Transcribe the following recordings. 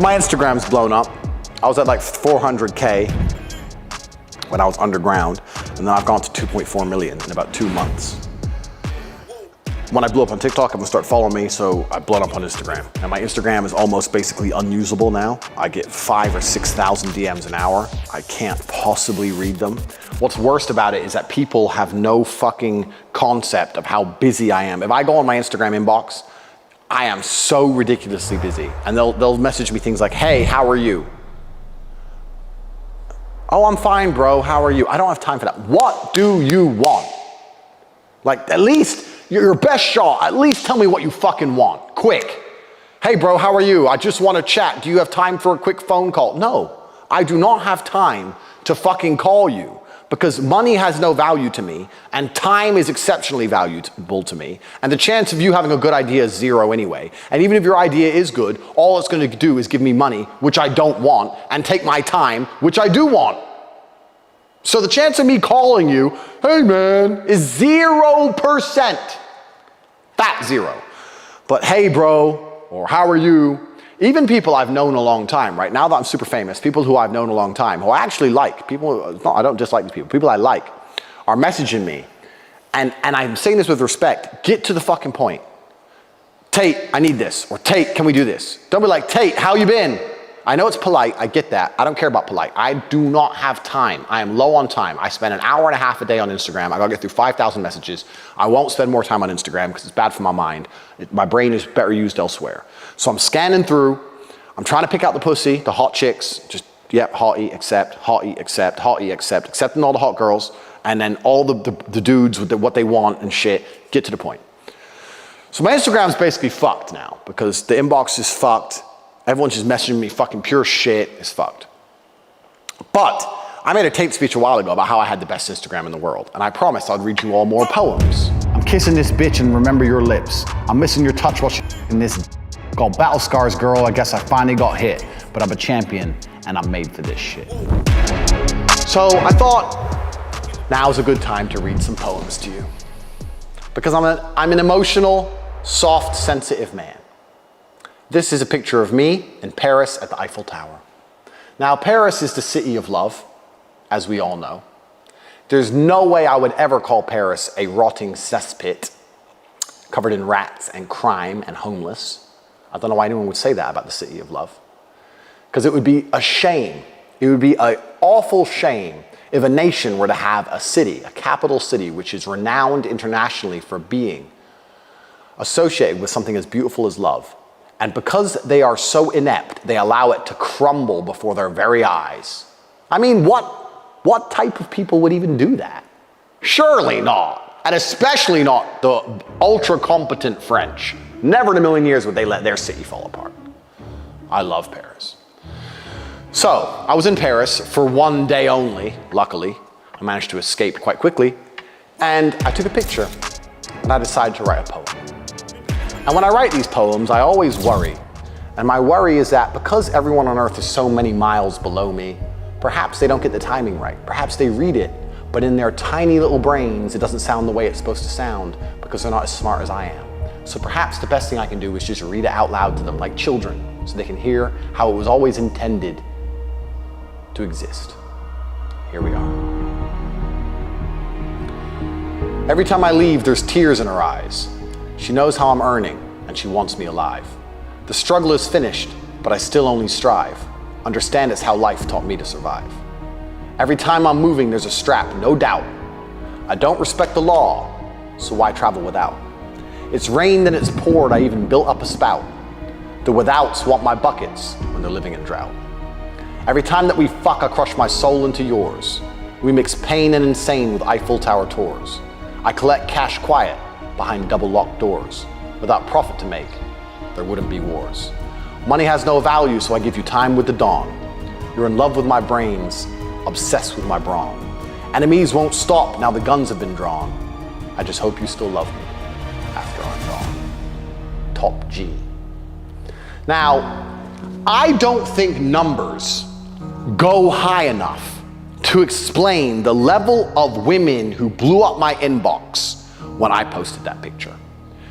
my Instagram's blown up. I was at like 400K when I was underground, and then I've gone to 2.4 million in about 2 months. When I blew up on TikTok, I'm gonna start following me, so I blew up on Instagram. And my Instagram is almost basically unusable now. I get 5,000 or 6,000 DMs an hour. I can't possibly read them. What's worst about it is that people have no fucking concept of how busy I am. If I go on my Instagram inbox, I am so ridiculously busy. And they'll message me things like, hey, how are you? Oh, I'm fine, bro, how are you? I don't have time for that. What do you want? Like, at least, your best shot, at least tell me what you fucking want, quick. Hey bro, how are you? I just want to chat. Do you have time for a quick phone call? No, I do not have time to fucking call you because money has no value to me and time is exceptionally valuable to me. And the chance of you having a good idea is zero anyway. And even if your idea is good, all it's going to do is give me money, which I don't want, and take my time, which I do want. So the chance of me calling you, hey man, is 0%. Fat zero. But hey bro, or how are you? Even people I've known a long time, right? Now that I'm super famous, people who I've known a long time, who I actually like, people, no, I don't dislike these people I like, are messaging me. And I'm saying this with respect, get to the fucking point. Tate, I need this. Or Tate, can we do this? Don't be like, Tate, how you been? I know it's polite, I get that. I don't care about polite. I do not have time. I am low on time. I spend an hour and a half a day on Instagram. I gotta get through 5,000 messages. I won't spend more time on Instagram because it's bad for my mind. My brain is better used elsewhere. So I'm scanning through. I'm trying to pick out the pussy, the hot chicks. Just, yep, hottie, accept, hottie, accept, hottie, accept. Accepting all the hot girls. And then all the dudes with what they want and shit. Get to the point. So my Instagram's basically fucked now because the inbox is fucked. Everyone's just messaging me fucking pure shit. It's fucked. But I made a Tate speech a while ago about how I had the best Instagram in the world. And I promised I'd read you all more poems. I'm kissing this bitch and remember your lips. I'm missing your touch while she's in this called Battle Scars, girl. I guess I finally got hit. But I'm a champion and I'm made for this shit. So I thought now's a good time to read some poems to you. Because I'm an emotional, soft, sensitive man. This is a picture of me in Paris at the Eiffel Tower. Now, Paris is the city of love, as we all know. There's no way I would ever call Paris a rotting cesspit covered in rats and crime and homeless. I don't know why anyone would say that about the city of love. Because it would be a shame. It would be an awful shame if a nation were to have a city, a capital city, which is renowned internationally for being associated with something as beautiful as love. And because they are so inept, they allow it to crumble before their very eyes. I mean, what type of people would even do that? Surely not. And especially not the ultra-competent French. Never in a million years would they let their city fall apart. I love Paris. So, I was in Paris for one day only, luckily. I managed to escape quite quickly. And I took a picture, and I decided to write a poem. And when I write these poems, I always worry. And my worry is that because everyone on earth is so many miles below me, perhaps they don't get the timing right. Perhaps they read it, but in their tiny little brains, it doesn't sound the way it's supposed to sound because they're not as smart as I am. So perhaps the best thing I can do is just read it out loud to them like children so they can hear how it was always intended to exist. Here we are. Every time I leave, there's tears in her eyes. She knows how I'm earning, and she wants me alive. The struggle is finished, but I still only strive. Understand it's how life taught me to survive. Every time I'm moving, there's a strap, no doubt. I don't respect the law, so why travel without? It's rained and it's poured, I even built up a spout. The withouts want my buckets when they're living in drought. Every time that we fuck, I crush my soul into yours. We mix pain and insane with Eiffel Tower tours. I collect cash quiet behind double locked doors. Without profit to make, there wouldn't be wars. Money has no value, so I give you time with the dawn. You're in love with my brains, obsessed with my brawn. Enemies won't stop now the guns have been drawn. I just hope you still love me after I'm gone. Top G. Now, I don't think numbers go high enough to explain the level of women who blew up my inbox when I posted that picture.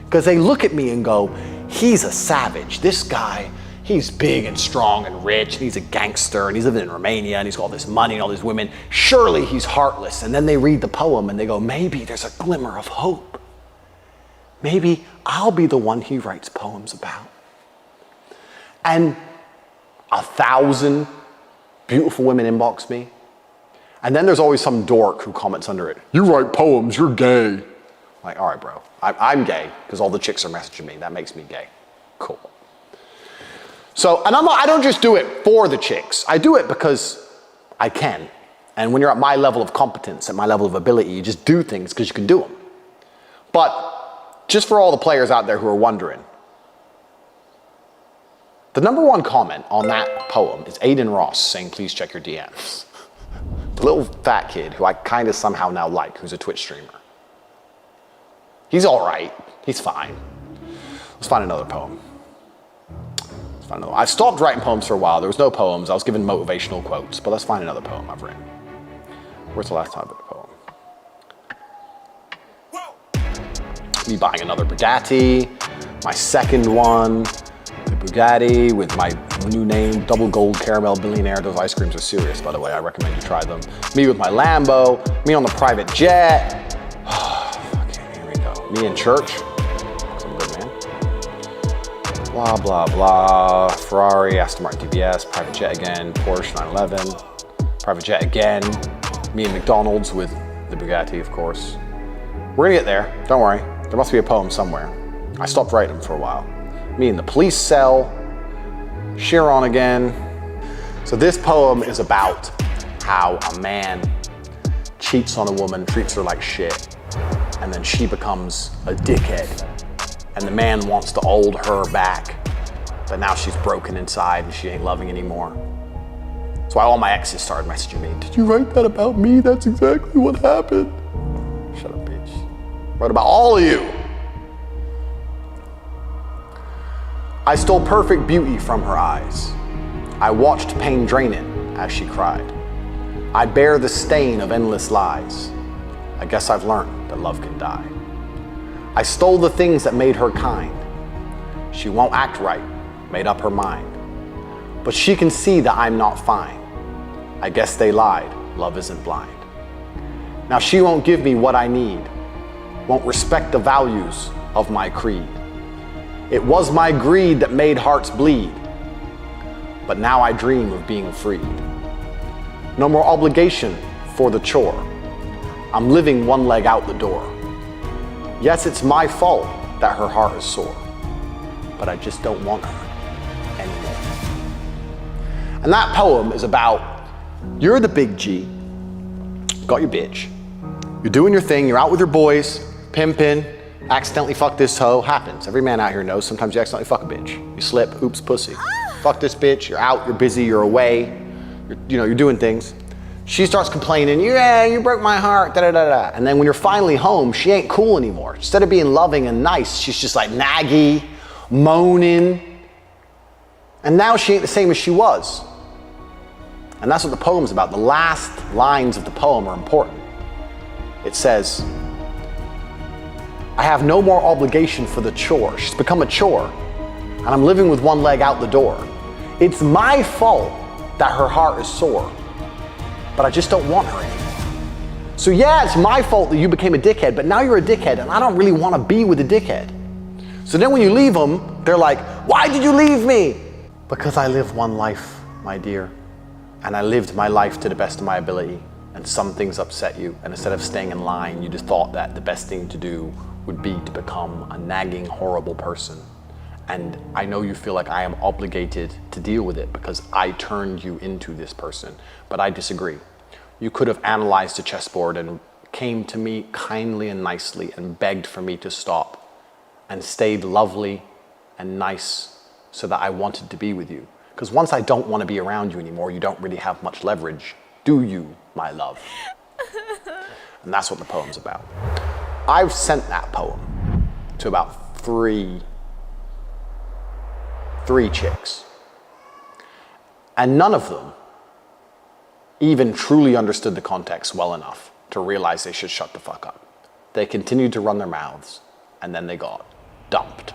Because they look at me and go, he's a savage. This guy, He's big and strong and rich, and he's a gangster, and he's living in Romania, and he's got all this money and all these women. Surely he's heartless. And then they read the poem and they go, maybe there's a glimmer of hope. Maybe I'll be the one he writes poems about. And 1,000 beautiful women inbox me. And then there's always some dork who comments under it, you write poems, you're gay. Like, all right, bro, I'm gay because all the chicks are messaging me. That makes me gay. Cool. So, and I don't just do it for the chicks. I do it because I can. And when you're at my level of competence, at my level of ability, you just do things because you can do them. But just for all the players out there who are wondering, the #1 comment on that poem is Aiden Ross saying, please check your DMs. The little fat kid who I kind of somehow now like, who's a Twitch streamer. He's all right. He's fine. Let's find another poem. I stopped writing poems for a while. There was no poems. I was given motivational quotes. But let's find another poem I've written. Where's the last time I wrote a poem? Me buying another Bugatti. My second one. The Bugatti with my new name, Double Gold Caramel Billionaire. Those ice creams are serious, by the way. I recommend you try them. Me with my Lambo. Me on the private jet. Okay, here we go. Me in church. I'm a good man. Blah, blah, blah. Ferrari, Aston Martin DBS, private jet again, Porsche 911, private jet again. Me in McDonald's with the Bugatti, of course. We're gonna get there. Don't worry. There must be a poem somewhere. I stopped writing them for a while. Me in the police cell, Chiron again. So this poem is about how a man cheats on a woman, treats her like shit, and then she becomes a dickhead. And the man wants to hold her back, but now she's broken inside and she ain't loving anymore. That's why all my exes started messaging me. Did you write that about me? That's exactly what happened. Shut up, bitch. Wrote about all of you. I stole perfect beauty from her eyes. I watched pain draining as she cried. I bear the stain of endless lies. I guess I've learned that love can die. I stole the things that made her kind. She won't act right, made up her mind. But she can see that I'm not fine. I guess they lied, love isn't blind. Now she won't give me what I need, won't respect the values of my creed. It was my greed that made hearts bleed, but now I dream of being freed. No more obligation for the chore. I'm living one leg out the door. Yes, it's my fault that her heart is sore, but I just don't want her anymore. And that poem is about, you're the big G, got your bitch, you're doing your thing, you're out with your boys, pimping, accidentally fuck this hoe, happens. Every man out here knows sometimes you accidentally fuck a bitch. You slip, oops, pussy. Fuck this bitch, you're out, you're busy, you're away, you're doing things. She starts complaining, yeah, you broke my heart, da da da da. And then when you're finally home, she ain't cool anymore. Instead of being loving and nice, she's just like naggy, moaning. And now she ain't the same as she was. And that's what the poem's about. The last lines of the poem are important. It says, I have no more obligation for the chore. She's become a chore, and I'm living with one leg out the door. It's my fault that her heart is sore, but I just don't want her anymore. So yeah, it's my fault that you became a dickhead, but now you're a dickhead, and I don't really want to be with a dickhead. So then when you leave them, they're like, why did you leave me? Because I live one life, my dear, and I lived my life to the best of my ability, and some things upset you, and instead of staying in line, you just thought that the best thing to do would be to become a nagging, horrible person. And I know you feel like I am obligated to deal with it because I turned you into this person, but I disagree. You could have analyzed the chessboard and came to me kindly and nicely and begged for me to stop and stayed lovely and nice so that I wanted to be with you. Because once I don't want to be around you anymore, you don't really have much leverage, do you, my love? And that's what the poem's about. I've sent that poem to about three chicks. And none of them even truly understood the context well enough to realize they should shut the fuck up. They continued to run their mouths, and then they got dumped.